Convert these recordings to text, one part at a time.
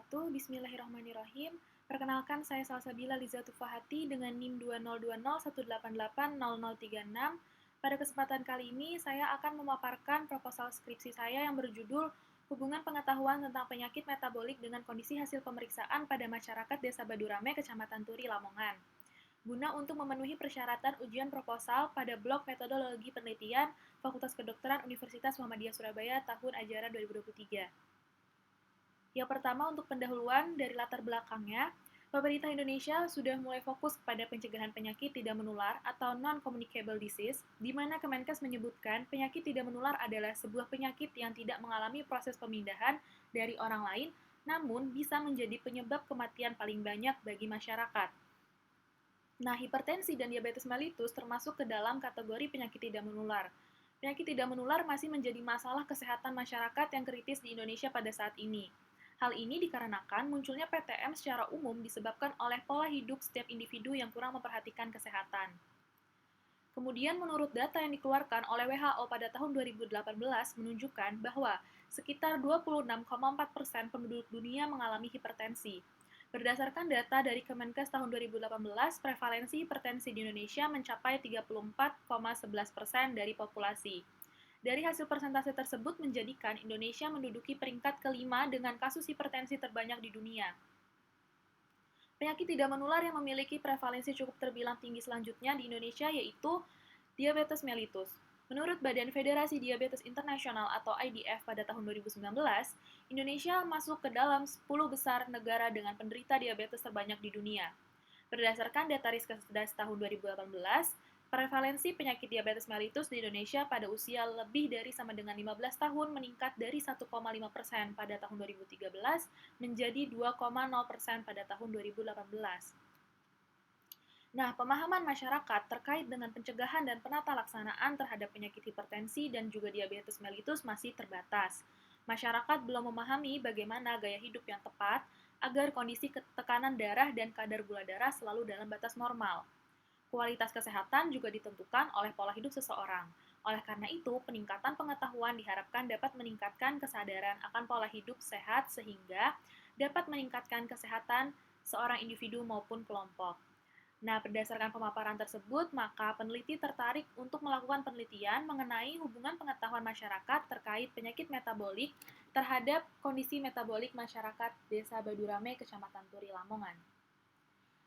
wabarakatuh. Bismillahirrahmanirrahim. Perkenalkan, saya Salsabila Liza Tufahati dengan NIM 202018880036. Pada kesempatan kali ini, saya akan memaparkan proposal skripsi saya yang berjudul Hubungan Pengetahuan tentang Penyakit Metabolik dengan Kondisi Hasil Pemeriksaan pada Masyarakat Desa Badurame, Kecamatan Turi, Lamongan. Guna untuk memenuhi persyaratan ujian proposal pada blok Metodologi Penelitian Fakultas Kedokteran Universitas Muhammadiyah Surabaya tahun ajaran 2023. Yang pertama, untuk pendahuluan dari latar belakangnya, pemerintah Indonesia sudah mulai fokus pada pencegahan penyakit tidak menular atau non-communicable disease, di mana Kemenkes menyebutkan penyakit tidak menular adalah sebuah penyakit yang tidak mengalami proses pemindahan dari orang lain, namun bisa menjadi penyebab kematian paling banyak bagi masyarakat. Nah, hipertensi dan diabetes mellitus termasuk ke dalam kategori penyakit tidak menular. Penyakit tidak menular masih menjadi masalah kesehatan masyarakat yang kritis di Indonesia pada saat ini. Hal ini dikarenakan munculnya PTM secara umum disebabkan oleh pola hidup setiap individu yang kurang memperhatikan kesehatan. Kemudian menurut data yang dikeluarkan oleh WHO pada tahun 2018 menunjukkan bahwa sekitar 26,4% penduduk dunia mengalami hipertensi. Berdasarkan data dari Kemenkes tahun 2018, prevalensi hipertensi di Indonesia mencapai 34,11% dari populasi. Dari hasil persentase tersebut menjadikan Indonesia menduduki peringkat kelima dengan kasus hipertensi terbanyak di dunia. Penyakit tidak menular yang memiliki prevalensi cukup terbilang tinggi selanjutnya di Indonesia yaitu diabetes mellitus. Menurut Badan Federasi Diabetes Internasional atau IDF pada tahun 2019, Indonesia masuk ke dalam 10 besar negara dengan penderita diabetes terbanyak di dunia. Berdasarkan data Riskesdas tahun 2018, prevalensi penyakit diabetes mellitus di Indonesia pada usia lebih dari sama dengan 15 tahun meningkat dari 1,5% pada tahun 2013 menjadi 2,0% pada tahun 2018. Nah, pemahaman masyarakat terkait dengan pencegahan dan penata laksanaan terhadap penyakit hipertensi dan juga diabetes mellitus masih terbatas. Masyarakat belum memahami bagaimana gaya hidup yang tepat agar kondisi tekanan darah dan kadar gula darah selalu dalam batas normal. Kualitas kesehatan juga ditentukan oleh pola hidup seseorang. Oleh karena itu, peningkatan pengetahuan diharapkan dapat meningkatkan kesadaran akan pola hidup sehat sehingga dapat meningkatkan kesehatan seorang individu maupun kelompok. Nah, berdasarkan pemaparan tersebut, maka peneliti tertarik untuk melakukan penelitian mengenai hubungan pengetahuan masyarakat terkait penyakit metabolik terhadap kondisi metabolik masyarakat Desa Badurame, Kecamatan Turi, Lamongan.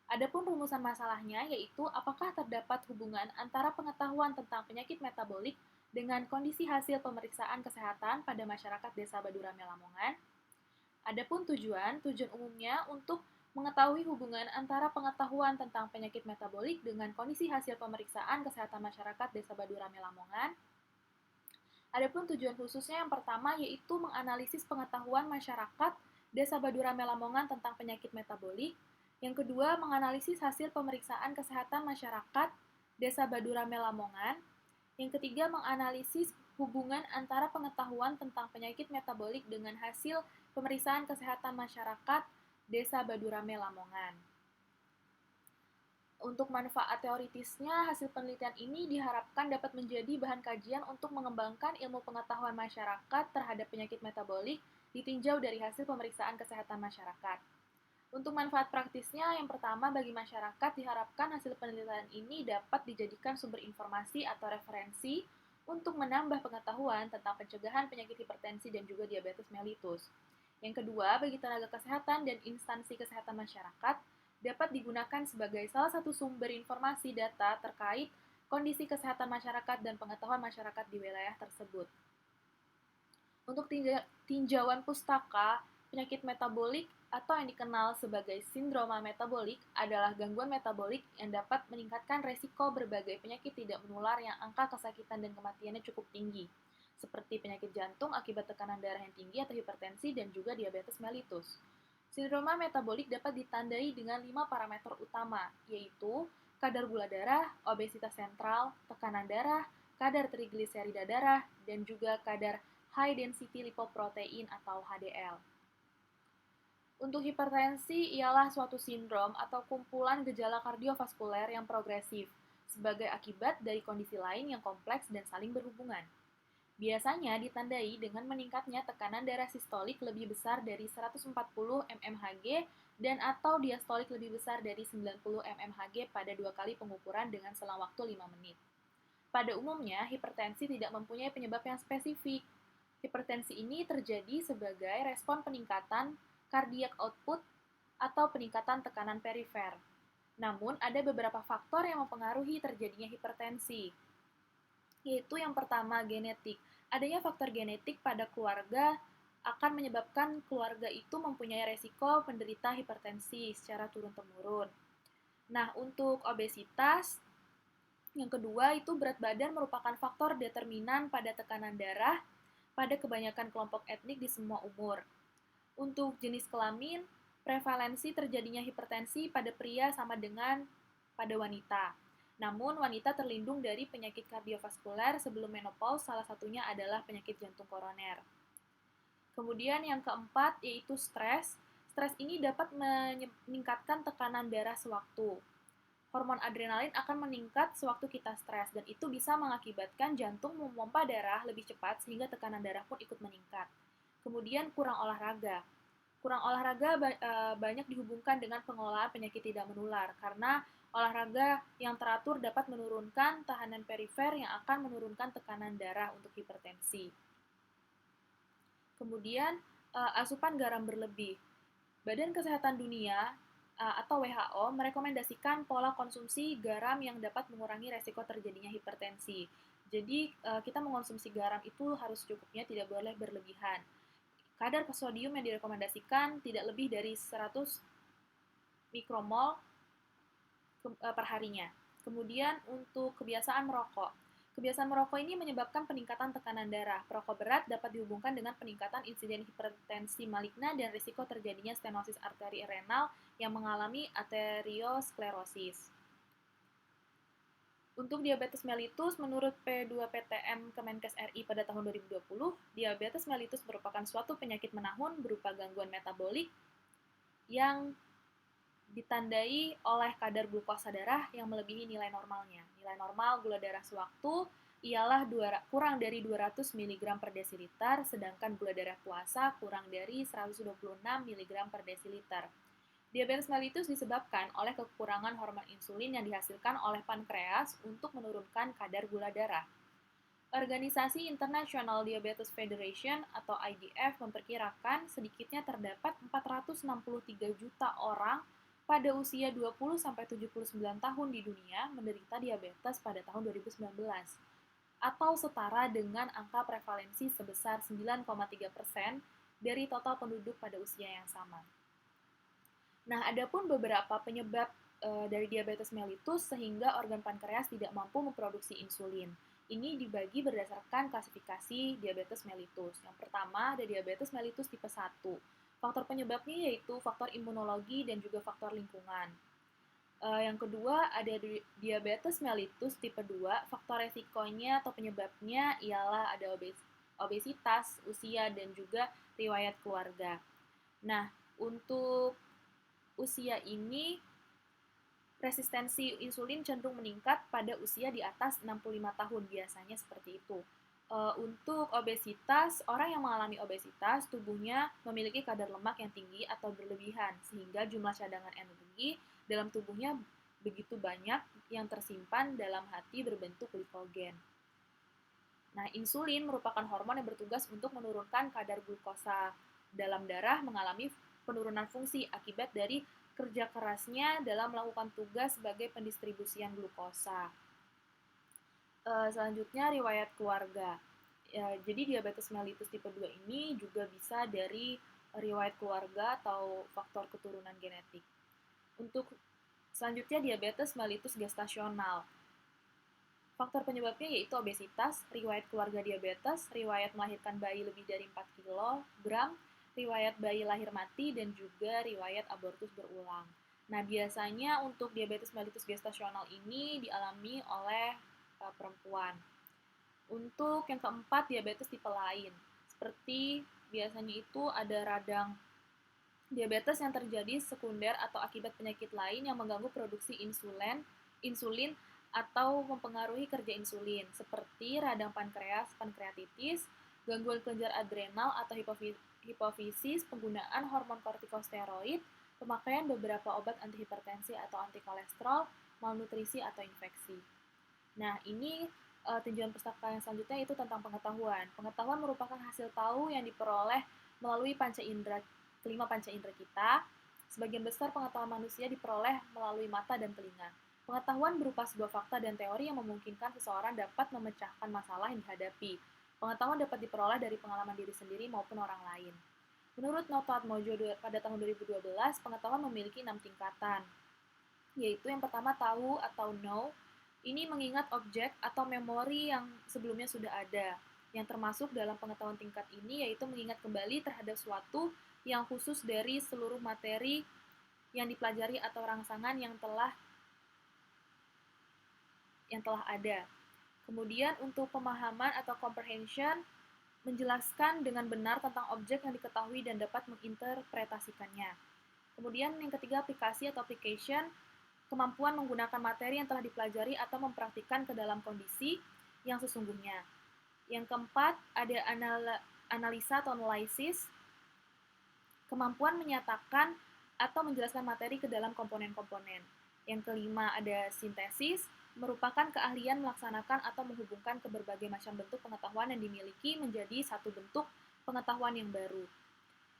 Adapun rumusan masalahnya yaitu apakah terdapat hubungan antara pengetahuan tentang penyakit metabolik dengan kondisi hasil pemeriksaan kesehatan pada masyarakat Desa Badurame, Lamongan. Adapun tujuan umumnya untuk mengetahui hubungan antara pengetahuan tentang penyakit metabolik dengan kondisi hasil pemeriksaan kesehatan masyarakat Desa Badurame, Lamongan. Adapun tujuan khususnya yang pertama yaitu menganalisis pengetahuan masyarakat Desa Badurame, Lamongan tentang penyakit metabolik. Yang kedua, menganalisis hasil pemeriksaan kesehatan masyarakat Desa Badurame, Lamongan. Yang ketiga, menganalisis hubungan antara pengetahuan tentang penyakit metabolik dengan hasil pemeriksaan kesehatan masyarakat Desa Badurame, Lamongan. Untuk manfaat teoritisnya, hasil penelitian ini diharapkan dapat menjadi bahan kajian untuk mengembangkan ilmu pengetahuan masyarakat terhadap penyakit metabolik ditinjau dari hasil pemeriksaan kesehatan masyarakat. Untuk manfaat praktisnya, yang pertama bagi masyarakat diharapkan hasil penelitian ini dapat dijadikan sumber informasi atau referensi untuk menambah pengetahuan tentang pencegahan penyakit hipertensi dan juga diabetes mellitus. Yang kedua, bagi tenaga kesehatan dan instansi kesehatan masyarakat, dapat digunakan sebagai salah satu sumber informasi data terkait kondisi kesehatan masyarakat dan pengetahuan masyarakat di wilayah tersebut. Untuk tinjauan pustaka, penyakit metabolik atau yang dikenal sebagai sindroma metabolik adalah gangguan metabolik yang dapat meningkatkan resiko berbagai penyakit tidak menular yang angka kesakitan dan kematiannya cukup tinggi, seperti penyakit jantung akibat tekanan darah yang tinggi atau hipertensi dan juga diabetes mellitus. Sindroma metabolik dapat ditandai dengan 5 parameter utama, yaitu kadar gula darah, obesitas sentral, tekanan darah, kadar trigliserida darah, dan juga kadar high density lipoprotein atau HDL. Untuk hipertensi ialah suatu sindrom atau kumpulan gejala kardiovaskuler yang progresif sebagai akibat dari kondisi lain yang kompleks dan saling berhubungan. Biasanya ditandai dengan meningkatnya tekanan darah sistolik lebih besar dari 140 mmHg dan atau diastolik lebih besar dari 90 mmHg pada 2 kali pengukuran dengan selang waktu 5 menit. Pada umumnya, hipertensi tidak mempunyai penyebab yang spesifik. Hipertensi ini terjadi sebagai respon peningkatan cardiac output atau peningkatan tekanan perifer. Namun, ada beberapa faktor yang mempengaruhi terjadinya hipertensi, yaitu yang pertama, genetik. Adanya faktor genetik pada keluarga akan menyebabkan keluarga itu mempunyai resiko penderita hipertensi secara turun-temurun. Nah, untuk obesitas, yang kedua itu berat badan merupakan faktor determinan pada tekanan darah pada kebanyakan kelompok etnik di semua umur. Untuk jenis kelamin, prevalensi terjadinya hipertensi pada pria sama dengan pada wanita. Namun, wanita terlindung dari penyakit kardiovaskuler sebelum menopause, salah satunya adalah penyakit jantung koroner. Kemudian yang keempat yaitu stres. Stres ini dapat meningkatkan tekanan darah sewaktu. Hormon adrenalin akan meningkat sewaktu kita stres dan itu bisa mengakibatkan jantung memompa darah lebih cepat sehingga tekanan darah pun ikut meningkat. Kemudian kurang olahraga. Kurang olahraga banyak dihubungkan dengan pengelolaan penyakit tidak menular karena olahraga yang teratur dapat menurunkan tahanan perifer yang akan menurunkan tekanan darah untuk hipertensi. Kemudian asupan garam berlebih. Badan Kesehatan Dunia atau WHO merekomendasikan pola konsumsi garam yang dapat mengurangi resiko terjadinya hipertensi. Jadi kita mengonsumsi garam itu harus cukupnya, tidak boleh berlebihan. Kadar sodium yang direkomendasikan tidak lebih dari 100 mikromol per harinya. Kemudian untuk kebiasaan merokok. Kebiasaan merokok ini menyebabkan peningkatan tekanan darah. Perokok berat dapat dihubungkan dengan peningkatan insiden hipertensi maligna dan risiko terjadinya stenosis arteri renal yang mengalami arteriosklerosis. Untuk diabetes mellitus, menurut P2PTM Kemenkes RI pada tahun 2020, diabetes mellitus merupakan suatu penyakit menahun berupa gangguan metabolik yang ditandai oleh kadar glukosa darah yang melebihi nilai normalnya. Nilai normal gula darah sewaktu ialah kurang dari 200 mg per desiliter, sedangkan gula darah puasa kurang dari 126 mg per desiliter. Diabetes mellitus disebabkan oleh kekurangan hormon insulin yang dihasilkan oleh pankreas untuk menurunkan kadar gula darah. Organisasi International Diabetes Federation atau IDF memperkirakan sedikitnya terdapat 463 juta orang pada usia 20-79 tahun di dunia menderita diabetes pada tahun 2019, atau setara dengan angka prevalensi sebesar 9,3% dari total penduduk pada usia yang sama. Nah, ada pun beberapa penyebab dari diabetes mellitus sehingga organ pankreas tidak mampu memproduksi insulin. Ini dibagi berdasarkan klasifikasi diabetes mellitus. Yang pertama, ada diabetes mellitus tipe 1. Faktor penyebabnya yaitu faktor imunologi dan juga faktor lingkungan. Yang kedua, ada diabetes mellitus tipe 2. Faktor resikonya atau penyebabnya ialah ada obesitas, usia, dan juga riwayat keluarga. Nah, untuk usia ini, resistensi insulin cenderung meningkat pada usia di atas 65 tahun, biasanya seperti itu. Untuk obesitas, orang yang mengalami obesitas, tubuhnya memiliki kadar lemak yang tinggi atau berlebihan, sehingga jumlah cadangan energi dalam tubuhnya begitu banyak yang tersimpan dalam hati berbentuk glikogen. Nah, insulin merupakan hormon yang bertugas untuk menurunkan kadar glukosa dalam darah, mengalami penurunan fungsi akibat dari kerja kerasnya dalam melakukan tugas sebagai pendistribusian glukosa. Selanjutnya, riwayat keluarga. Jadi diabetes mellitus tipe 2 ini juga bisa dari riwayat keluarga atau faktor keturunan genetik. Untuk selanjutnya, diabetes mellitus gestasional. Faktor penyebabnya yaitu obesitas, riwayat keluarga diabetes, riwayat melahirkan bayi lebih dari 4 kg, riwayat bayi lahir mati, dan juga riwayat abortus berulang. Nah, biasanya untuk diabetes mellitus gestasional ini dialami oleh perempuan. Untuk yang keempat, diabetes tipe lain. Seperti biasanya itu ada radang diabetes yang terjadi sekunder atau akibat penyakit lain yang mengganggu produksi insulin atau mempengaruhi kerja insulin, seperti radang pankreas, pankreatitis, gangguan kelenjar adrenal atau hipofisis, penggunaan hormon kortikosteroid, pemakaian beberapa obat antihipertensi atau antikolesterol, malnutrisi atau infeksi. Nah, ini tinjauan pustaka yang selanjutnya itu tentang pengetahuan. Pengetahuan merupakan hasil tahu yang diperoleh melalui kelima panca indera kita. Sebagian besar pengetahuan manusia diperoleh melalui mata dan telinga. Pengetahuan berupa sebuah fakta dan teori yang memungkinkan seseorang dapat memecahkan masalah yang dihadapi. Pengetahuan dapat diperoleh dari pengalaman diri sendiri maupun orang lain. Menurut Noto Atmojo pada tahun 2012, pengetahuan memiliki 6 tingkatan, yaitu yang pertama tahu atau know. Ini mengingat objek atau memori yang sebelumnya sudah ada. Yang termasuk dalam pengetahuan tingkat ini yaitu mengingat kembali terhadap suatu yang khusus dari seluruh materi yang dipelajari atau rangsangan yang telah ada. Kemudian untuk pemahaman atau comprehension, menjelaskan dengan benar tentang objek yang diketahui dan dapat menginterpretasikannya. Kemudian yang ketiga, aplikasi atau application, kemampuan menggunakan materi yang telah dipelajari atau mempraktikkan ke dalam kondisi yang sesungguhnya. Yang keempat, ada analisa atau analisis, kemampuan menyatakan atau menjelaskan materi ke dalam komponen-komponen. Yang kelima, ada sintesis, merupakan keahlian melaksanakan atau menghubungkan ke berbagai macam bentuk pengetahuan yang dimiliki menjadi satu bentuk pengetahuan yang baru.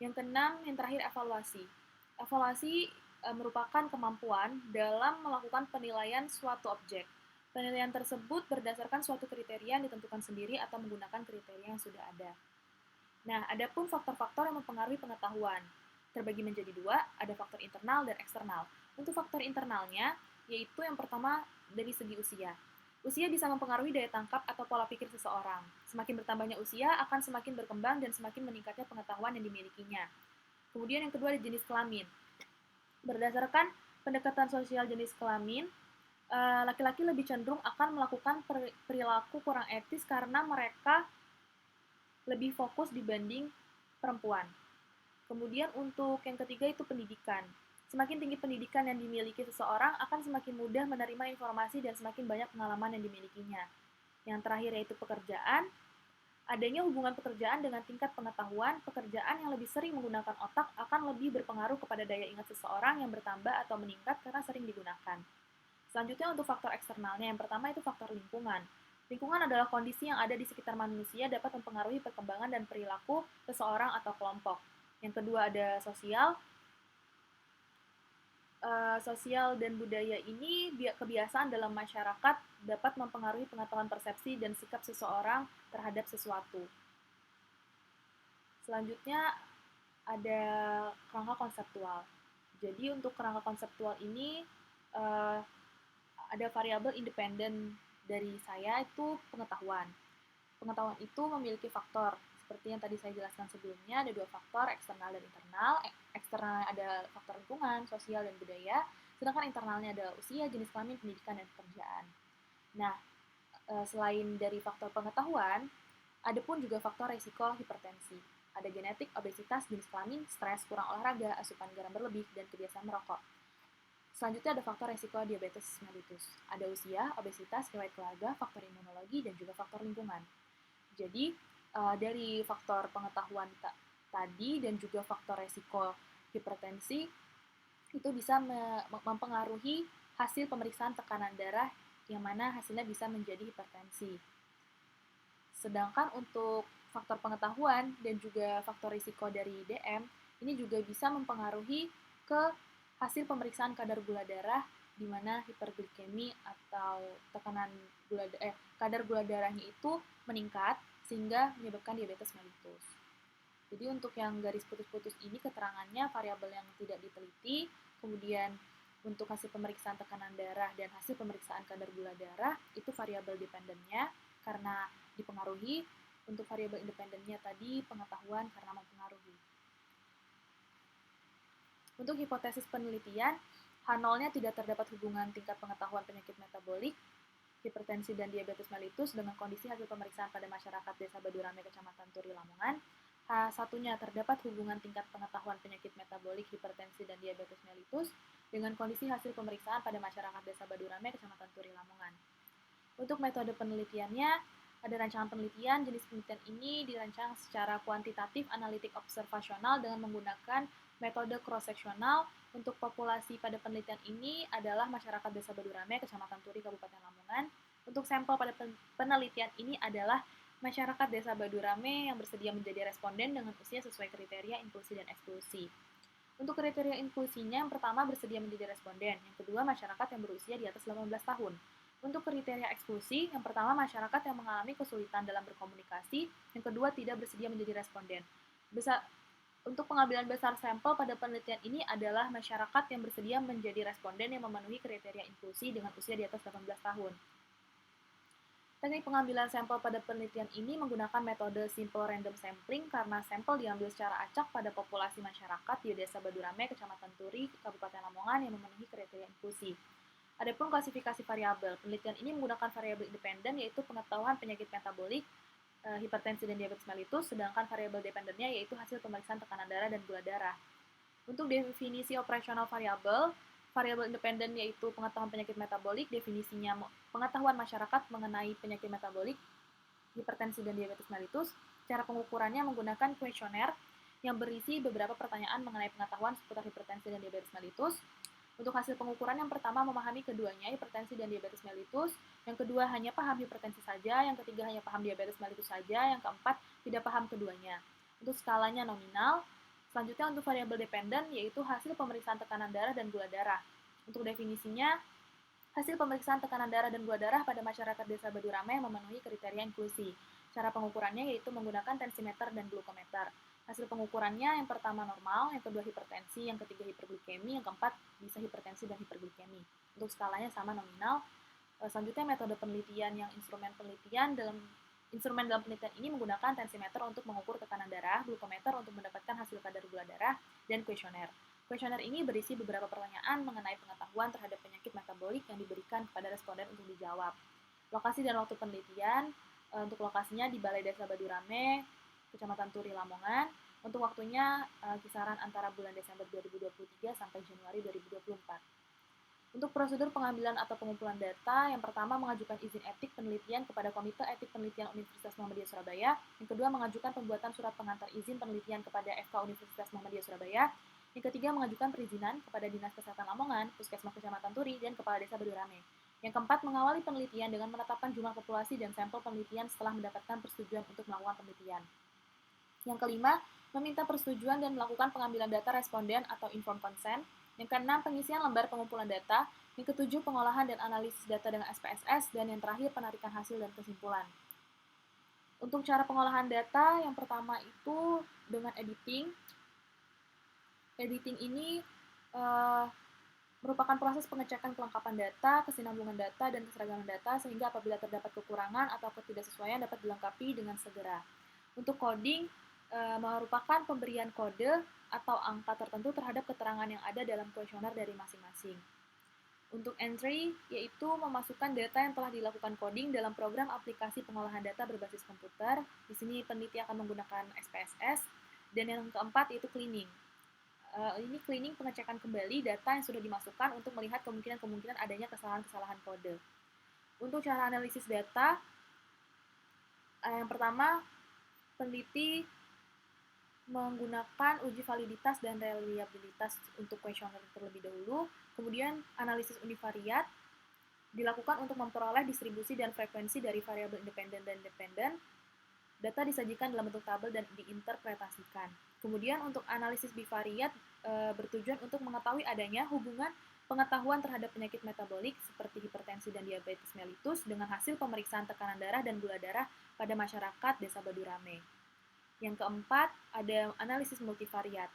Yang keenam, yang terakhir, evaluasi. Evaluasi merupakan kemampuan dalam melakukan penilaian suatu objek. Penilaian tersebut berdasarkan suatu kriteria yang ditentukan sendiri atau menggunakan kriteria yang sudah ada. Nah, ada pun faktor-faktor yang mempengaruhi pengetahuan. Terbagi menjadi dua, ada faktor internal dan eksternal. Untuk faktor internalnya, yaitu yang pertama dari segi usia. Usia bisa mempengaruhi daya tangkap atau pola pikir seseorang. Semakin bertambahnya usia, akan semakin berkembang dan semakin meningkatnya pengetahuan yang dimilikinya. Kemudian yang kedua ada jenis kelamin. Berdasarkan pendekatan sosial jenis kelamin, laki-laki lebih cenderung akan melakukan perilaku kurang etis karena mereka lebih fokus dibanding perempuan. Kemudian untuk yang ketiga itu pendidikan. Semakin tinggi pendidikan yang dimiliki seseorang akan semakin mudah menerima informasi dan semakin banyak pengalaman yang dimilikinya. Yang terakhir yaitu pekerjaan. Adanya hubungan pekerjaan dengan tingkat pengetahuan, pekerjaan yang lebih sering menggunakan otak akan lebih berpengaruh kepada daya ingat seseorang yang bertambah atau meningkat karena sering digunakan. Selanjutnya untuk faktor eksternalnya, yang pertama itu faktor lingkungan. Lingkungan adalah kondisi yang ada di sekitar manusia dapat mempengaruhi perkembangan dan perilaku seseorang atau kelompok. Yang kedua ada sosial. Sosial dan budaya ini kebiasaan dalam masyarakat dapat mempengaruhi pengetahuan persepsi dan sikap seseorang terhadap sesuatu. Selanjutnya ada kerangka konseptual. Jadi untuk kerangka konseptual ini ada variabel independen dari saya itu pengetahuan. Pengetahuan itu memiliki faktor seperti yang tadi saya jelaskan sebelumnya, ada dua faktor, eksternal dan internal. Eksternalnya ada faktor lingkungan, sosial, dan budaya, sedangkan internalnya ada usia, jenis kelamin, pendidikan, dan pekerjaan. Nah, selain dari faktor pengetahuan, ada pun juga faktor resiko hipertensi. Ada genetik, obesitas, jenis kelamin, stres, kurang olahraga, asupan garam berlebih, dan kebiasaan merokok. Selanjutnya ada faktor resiko diabetes mellitus. Ada usia, obesitas, riwayat keluarga, faktor imunologi, dan juga faktor lingkungan. Jadi, dari faktor pengetahuan tadi dan juga faktor resiko hipertensi itu bisa mempengaruhi hasil pemeriksaan tekanan darah yang mana hasilnya bisa menjadi hipertensi. Sedangkan untuk faktor pengetahuan dan juga faktor risiko dari DM ini juga bisa mempengaruhi ke hasil pemeriksaan kadar gula darah di mana hiperglikemi atau tekanan kadar gula darahnya itu meningkat sehingga menyebabkan diabetes mellitus. Jadi untuk yang garis putus-putus ini keterangannya variabel yang tidak diteliti, kemudian untuk hasil pemeriksaan tekanan darah dan hasil pemeriksaan kadar gula darah itu variabel dependennya karena dipengaruhi, untuk variabel independennya tadi pengetahuan karena mempengaruhi. Untuk hipotesis penelitian, H0-nya tidak terdapat hubungan tingkat pengetahuan penyakit metabolik, hipertensi dan diabetes mellitus dengan kondisi hasil pemeriksaan pada masyarakat Desa Badurame, Kecamatan Turi, Lamongan. Satunya, terdapat hubungan tingkat pengetahuan penyakit metabolik, hipertensi, dan diabetes mellitus dengan kondisi hasil pemeriksaan pada masyarakat Desa Badurame, Kecamatan Turi, Lamongan. Untuk metode penelitiannya, ada rancangan penelitian. Jenis penelitian ini dirancang secara kuantitatif, analitik observasional dengan menggunakan metode cross-seksional. Untuk populasi pada penelitian ini adalah masyarakat Desa Badurame, Kecamatan Turi, Kabupaten Lamongan. Untuk sampel pada penelitian ini adalah masyarakat Desa Badurame yang bersedia menjadi responden dengan usia sesuai kriteria inklusi dan eksklusi. Untuk kriteria inklusinya, yang pertama bersedia menjadi responden, yang kedua masyarakat yang berusia di atas 18 tahun. Untuk kriteria eksklusi, yang pertama masyarakat yang mengalami kesulitan dalam berkomunikasi, yang kedua tidak bersedia menjadi responden. Untuk pengambilan besar sampel pada penelitian ini adalah masyarakat yang bersedia menjadi responden yang memenuhi kriteria inklusi dengan usia di atas 18 tahun. Teknik pengambilan sampel pada penelitian ini menggunakan metode simple random sampling karena sampel diambil secara acak pada populasi masyarakat di Desa Badurame, Kecamatan Turi, Kabupaten Lamongan yang memenuhi kriteria inklusi. Adapun klasifikasi variabel, penelitian ini menggunakan variabel independen yaitu pengetahuan penyakit metabolik, hipertensi dan diabetes mellitus, sedangkan variabel dependennya yaitu hasil pemeriksaan tekanan darah dan gula darah. Untuk definisi operasional variabel, variabel independen yaitu pengetahuan penyakit metabolik, definisinya pengetahuan masyarakat mengenai penyakit metabolik, hipertensi dan diabetes mellitus. Cara pengukurannya menggunakan kuesioner yang berisi beberapa pertanyaan mengenai pengetahuan seputar hipertensi dan diabetes mellitus. Untuk hasil pengukuran, yang pertama memahami keduanya, hipertensi dan diabetes mellitus. Yang kedua, hanya paham hipertensi saja. Yang ketiga, hanya paham diabetes mellitus saja. Yang keempat, tidak paham keduanya. Untuk skalanya nominal. Selanjutnya untuk variabel dependen, yaitu hasil pemeriksaan tekanan darah dan gula darah. Untuk definisinya, hasil pemeriksaan tekanan darah dan gula darah pada masyarakat Desa Badurame memenuhi kriteria inklusi. Cara pengukurannya yaitu menggunakan tensimeter dan glukometer. Hasil pengukurannya yang pertama normal, yang kedua hipertensi, yang ketiga hiperglikemi, yang keempat bisa hipertensi dan hiperglikemi. Untuk skalanya sama nominal. Selanjutnya metode penelitian instrumen dalam penelitian ini menggunakan tensimeter untuk mengukur tekanan darah, glukometer untuk mendapatkan hasil kadar gula darah, dan kuesioner. Kuesioner ini berisi beberapa pertanyaan mengenai pengetahuan terhadap penyakit metabolik yang diberikan kepada responden untuk dijawab. Lokasi dan waktu penelitian, untuk lokasinya di Balai Desa Badurame, Kecamatan Turi, Lamongan. Untuk waktunya kisaran antara bulan Desember 2023 sampai Januari 2024. Untuk prosedur pengambilan atau pengumpulan data, yang pertama mengajukan izin etik penelitian kepada Komite Etik Penelitian Universitas Muhammadiyah Surabaya. Yang kedua mengajukan pembuatan surat pengantar izin penelitian kepada FK Universitas Muhammadiyah Surabaya. Yang ketiga mengajukan perizinan kepada Dinas Kesehatan Lamongan, Puskesmas Kecamatan Turi, dan Kepala Desa Badurame. Yang keempat mengawali penelitian dengan menetapkan jumlah populasi dan sampel penelitian setelah mendapatkan persetujuan untuk melakukan penelitian. Yang kelima, meminta persetujuan dan melakukan pengambilan data responden atau informed consent. Yang keenam, pengisian lembar pengumpulan data. Yang ketujuh, pengolahan dan analisis data dengan SPSS. Dan yang terakhir, penarikan hasil dan kesimpulan. Untuk cara pengolahan data, yang pertama itu dengan editing. Editing ini merupakan proses pengecekan kelengkapan data, kesinambungan data, dan keseragaman data, sehingga apabila terdapat kekurangan atau ketidaksesuaian dapat dilengkapi dengan segera. Untuk coding, merupakan pemberian kode atau angka tertentu terhadap keterangan yang ada dalam kuesioner dari masing-masing. Untuk entry, yaitu memasukkan data yang telah dilakukan coding dalam program aplikasi pengolahan data berbasis komputer. Di sini peneliti akan menggunakan SPSS. Dan yang keempat yaitu cleaning. Ini cleaning pengecekan kembali data yang sudah dimasukkan untuk melihat kemungkinan adanya kesalahan-kesalahan kode. Untuk cara analisis data, yang pertama, peneliti menggunakan uji validitas dan reliabilitas untuk kuesioner terlebih dahulu. Kemudian analisis univariat dilakukan untuk memperoleh distribusi dan frekuensi dari variabel independen dan dependen. Data disajikan dalam bentuk tabel dan diinterpretasikan. Kemudian untuk analisis bivariat bertujuan untuk mengetahui adanya hubungan pengetahuan terhadap penyakit metabolik seperti hipertensi dan diabetes mellitus dengan hasil pemeriksaan tekanan darah dan gula darah pada masyarakat Desa Badurame. Yang keempat, ada analisis multivariat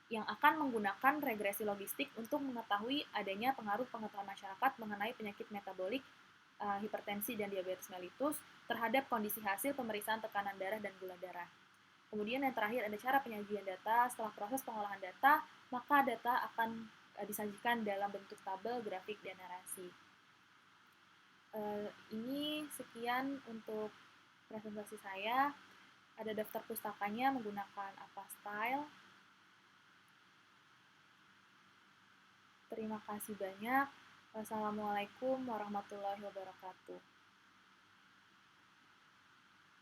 yang akan menggunakan regresi logistik untuk mengetahui adanya pengaruh pengetahuan masyarakat mengenai penyakit metabolik, hipertensi dan diabetes mellitus terhadap kondisi hasil pemeriksaan tekanan darah dan gula darah. Kemudian yang terakhir ada cara penyajian data. Setelah proses pengolahan data, maka data akan disajikan dalam bentuk tabel, grafik, dan narasi. Ini sekian untuk presentasi saya. Ada daftar pustakanya menggunakan apa style. Terima kasih banyak. Wassalamualaikum warahmatullahi wabarakatuh.